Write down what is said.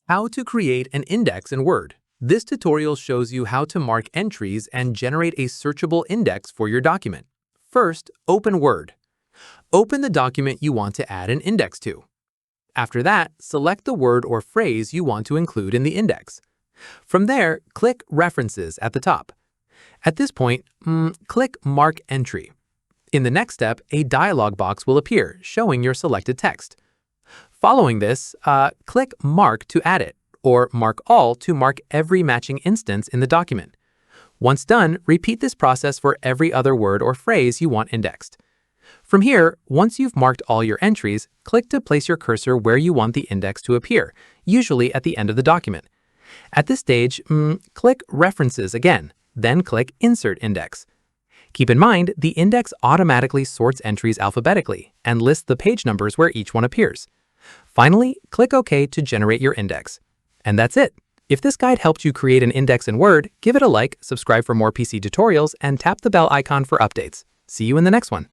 How to create an index in Word. This tutorial shows you how to mark entries and generate a searchable index for your document. First, open Word. Open the document you want to add an index to. After that, select the word or phrase you want to include in the index. From there, click References at the top. At this point, click Mark Entry. In the next step, a dialog box will appear showing your selected text. Following this, click Mark to add it, or Mark All to mark every matching instance in the document. Once done, repeat this process for every other word or phrase you want indexed. From here, once you've marked all your entries, click to place your cursor where you want the index to appear, usually at the end of the document. At this stage, click References again, then click Insert Index. Keep in mind, the index automatically sorts entries alphabetically and lists the page numbers where each one appears. Finally, click OK to generate your index. And that's it. If this guide helped you create an index in Word, give it a like, subscribe for more PC tutorials, and tap the bell icon for updates. See you in the next one.